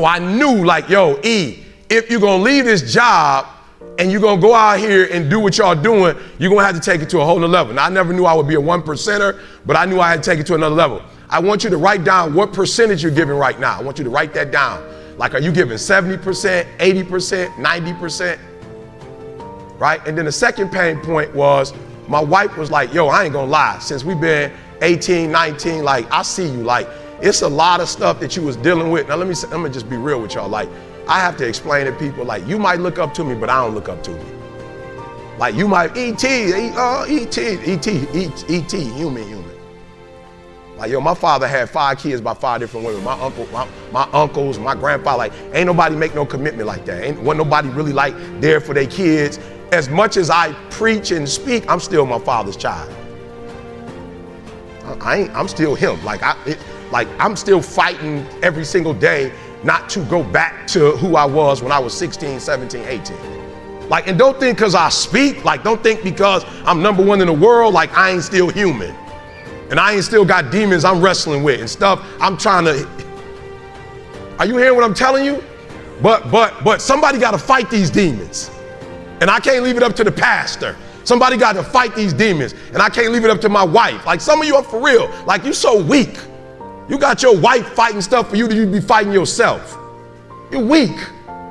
So I knew like, yo, E, if you're gonna leave this job and you're gonna go out here and do what y'all doing, you're gonna have to take it to a whole nother level. Now, I never knew I would be a 1%er, but I knew I had to take it to another level. I want you to write down what percentage you're giving right now. I want you to write that down. Like, are you giving 70%, 80%, 90%? Right? And then the second pain point was my wife was like, yo, I ain't gonna lie. Since we've been 18, 19, like, I see you. Like, it's a lot of stuff that you was dealing with. Now, let me just be real with y'all. Like, I have to explain to people, like, you might look up to me, but I don't look up to you. Like, you might, E.T., human. Like, yo, my father had 5 kids by 5 different women. My uncles, my grandfather, like, ain't nobody make no commitment like that. Wasn't nobody really like there for their kids. As much as I preach and speak, I'm still my father's child. I'm still him. Like, I'm still fighting every single day not to go back to who I was when I was 16, 17, 18. Like, and don't think because I speak, like, don't think because I'm number one in the world, like I ain't still human. And I ain't still got demons I'm wrestling with and stuff I'm trying to. Are you hearing what I'm telling you? But somebody got to fight these demons. And I can't leave it up to the pastor. Somebody got to fight these demons. And I can't leave it up to my wife. Like, some of you are for real. Like, you so weak. You got your wife fighting stuff for you that you be fighting yourself. You're weak.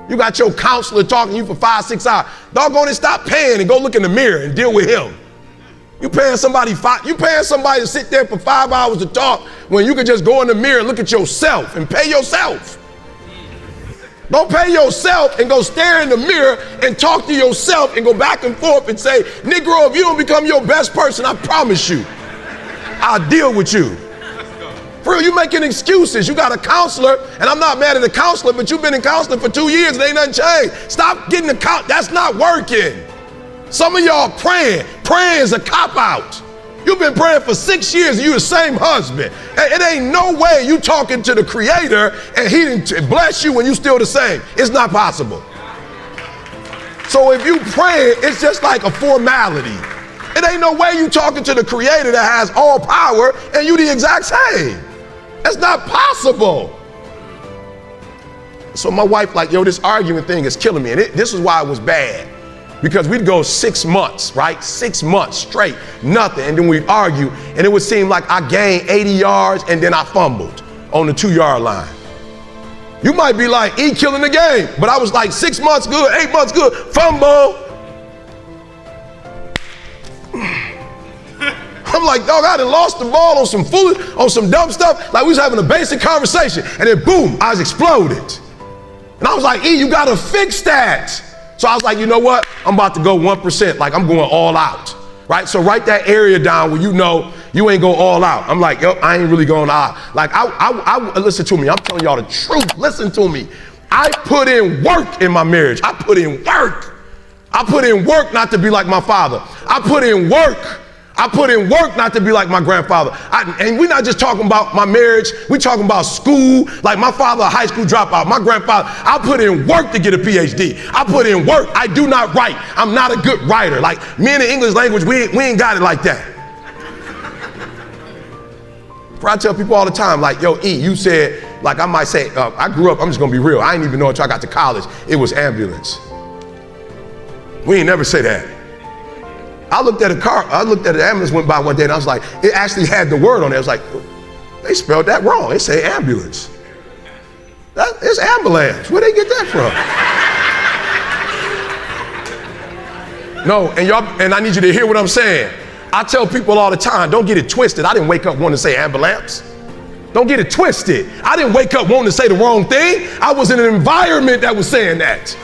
You got your counselor talking to you for 5, 6 hours. Doggone it, stop paying and go look in the mirror and deal with him. You paying somebody to sit there for 5 hours to talk when you could just go in the mirror and look at yourself and pay yourself. Don't pay yourself and go stare in the mirror and talk to yourself and go back and forth and say, Negro, if you don't become your best person, I promise you, I'll deal with you. For real, you making excuses. You got a counselor, and I'm not mad at the counselor, but you've been in counseling for 2 years and ain't nothing changed. Stop getting the that's not working. Some of y'all praying is a cop-out. You've been praying for 6 years and you the same husband. It ain't no way you talking to the creator and he didn't bless you when you still the same. It's not possible. So if you pray, it's just like a formality. It ain't no way you talking to the creator that has all power and you the exact same. That's not possible. So my wife like, yo, this arguing thing is killing me. And this is why it was bad. Because we'd go 6 months, right? 6 months straight, nothing. And then we'd argue and it would seem like I gained 80 yards and then I fumbled on the 2-yard line. You might be like, E killing the game. But I was like 6 months good, 8 months good, fumble. I'm like, dog, I done lost the ball on some dumb stuff. Like we was having a basic conversation and then boom, I was exploded. And I was like, E, you gotta fix that. So I was like, you know what? I'm about to go 1%, like I'm going all out, right? So write that area down where you know you ain't go all out. I'm like, yo, I ain't really going out. Like, I listen to me. I'm telling y'all the truth. Listen to me. I put in work in my marriage. I put in work. I put in work not to be like my father. I put in work. I put in work not to be like my grandfather. And we're not just talking about my marriage. We're talking about school. Like my father, a high school dropout. My grandfather, I put in work to get a PhD. I put in work. I do not write. I'm not a good writer. Like me in the English language, we ain't got it like that. I tell people all the time, like, yo, E, you said, like I might say, I grew up, I'm just gonna be real. I didn't even know until I got to college, it was ambulance. We ain't never say that. I looked at the ambulance went by one day and I was like, it actually had the word on it. I was like, they spelled that wrong. They say ambulance. It's ambulance. Where'd they get that from? No, and I need you to hear what I'm saying. I tell people all the time, don't get it twisted. I didn't wake up wanting to say ambulance. Don't get it twisted. I didn't wake up wanting to say the wrong thing. I was in an environment that was saying that.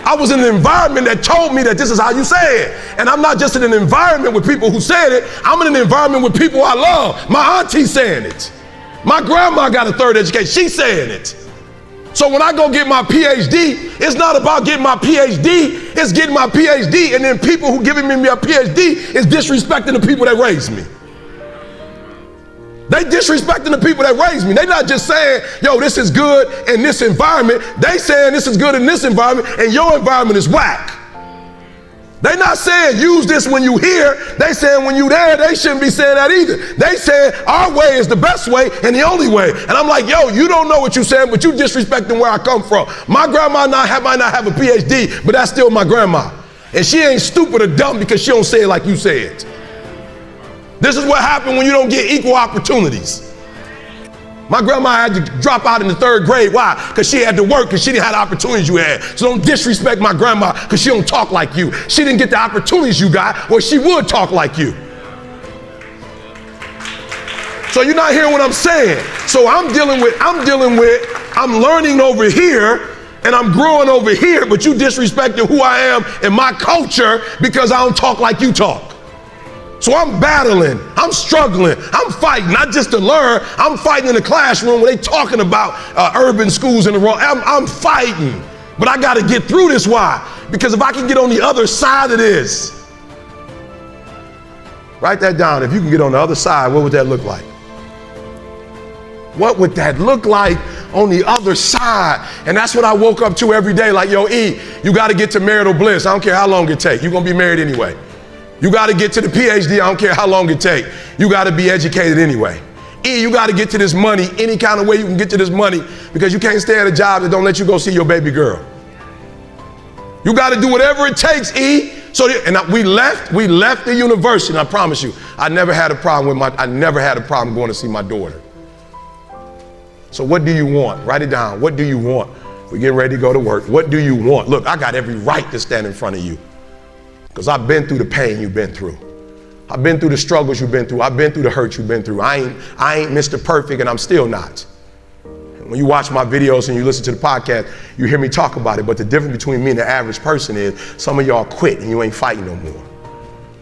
I was in an environment that told me that this is how you say it. And I'm not just in an environment with people who said it. I'm in an environment with people I love. My auntie saying it. My grandma got a 3rd education. She's saying it. So when I go get my PhD, it's not about getting my PhD. It's getting my PhD. And then people who giving me a PhD is disrespecting the people that raised me. They disrespecting the people that raised me. They not just saying, yo, this is good in this environment. They saying this is good in this environment and your environment is whack. They not saying use this when you here. They saying when you there, they shouldn't be saying that either. They saying our way is the best way and the only way. And I'm like, yo, you don't know what you're saying, but you disrespecting where I come from. My grandma might not have a PhD, but that's still my grandma. And she ain't stupid or dumb because she don't say it like you say it. This is what happened when you don't get equal opportunities. My grandma had to drop out in the 3rd grade. Why? Because she had to work because she didn't have the opportunities you had. So don't disrespect my grandma because she don't talk like you. She didn't get the opportunities you got, or she would talk like you. So you're not hearing what I'm saying. So I'm learning over here and I'm growing over here, but you disrespecting who I am and my culture because I don't talk like you talk. So I'm battling, I'm struggling, I'm fighting, not just to learn, I'm fighting in the classroom when they talking about urban schools in the wrong. I'm fighting, but I gotta get through this. Why? Because if I can get on the other side of this, write that down. If you can get on the other side, what would that look like? What would that look like on the other side? And that's what I woke up to every day. Like, yo, E, you gotta get to marital bliss. I don't care how long it takes. You're gonna be married anyway. You got to get to the PhD. I don't care how long it takes. You got to be educated anyway. E, you got to get to this money any kind of way you can get to this money, because you can't stay at a job that don't let you go see your baby girl. You got to do whatever it takes, E. So, and we left the university, and I promise you, I never had a problem going to see my daughter. So what do you want? Write it down. What do you want? We're getting ready to go to work. What do you want? Look, I got every right to stand in front of you, because I've been through the pain you've been through. I've been through the struggles you've been through. I've been through the hurt you've been through. I ain't Mr. Perfect, and I'm still not. And when you watch my videos and you listen to the podcast, you hear me talk about it. But the difference between me and the average person is some of y'all quit and you ain't fighting no more.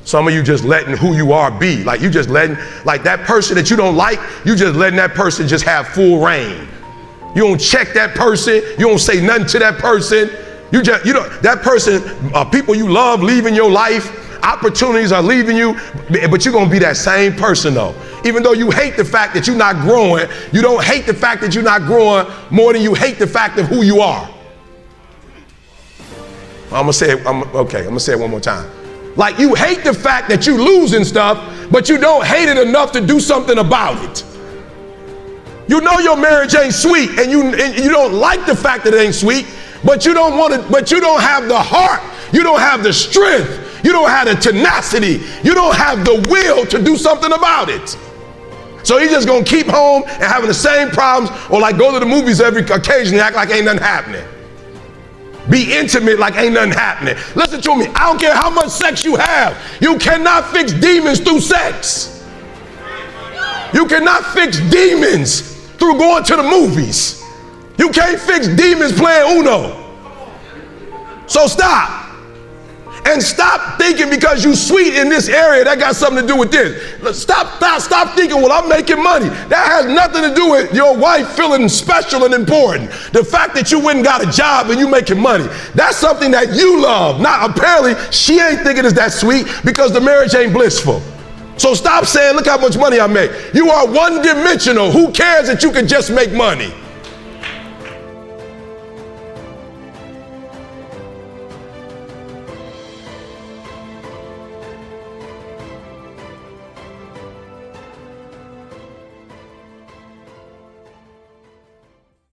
Some of you just letting who you are be. Like you just letting, like that person that you don't like, you just letting that person just have full reign. You don't check that person. You don't say nothing to that person. That person, people you love leaving your life, opportunities are leaving you, but you're gonna be that same person though. Even though you hate the fact that you're not growing, you don't hate the fact that you're not growing more than you hate the fact of who you are. I'm gonna say it one more time. Like you hate the fact that you losing stuff, but you don't hate it enough to do something about it. You know your marriage ain't sweet, and you don't like the fact that it ain't sweet, but you don't want it, but you don't have the heart, you don't have the strength, you don't have the tenacity, you don't have the will to do something about it. So you're just gonna keep home and having the same problems, or like go to the movies every occasionally, act like ain't nothing happening. Be intimate like ain't nothing happening. Listen to me, I don't care how much sex you have, you cannot fix demons through sex. You cannot fix demons through going to the movies. You can't fix demons playing Uno. So stop. And stop thinking because you sweet in this area, that got something to do with this. Stop thinking, well, I'm making money. That has nothing to do with your wife feeling special and important. The fact that you went and got a job and you making money, that's something that you love. Now, apparently, she ain't thinking it's that sweet because the marriage ain't blissful. So stop saying, look how much money I make. You are one-dimensional. Who cares that you can just make money?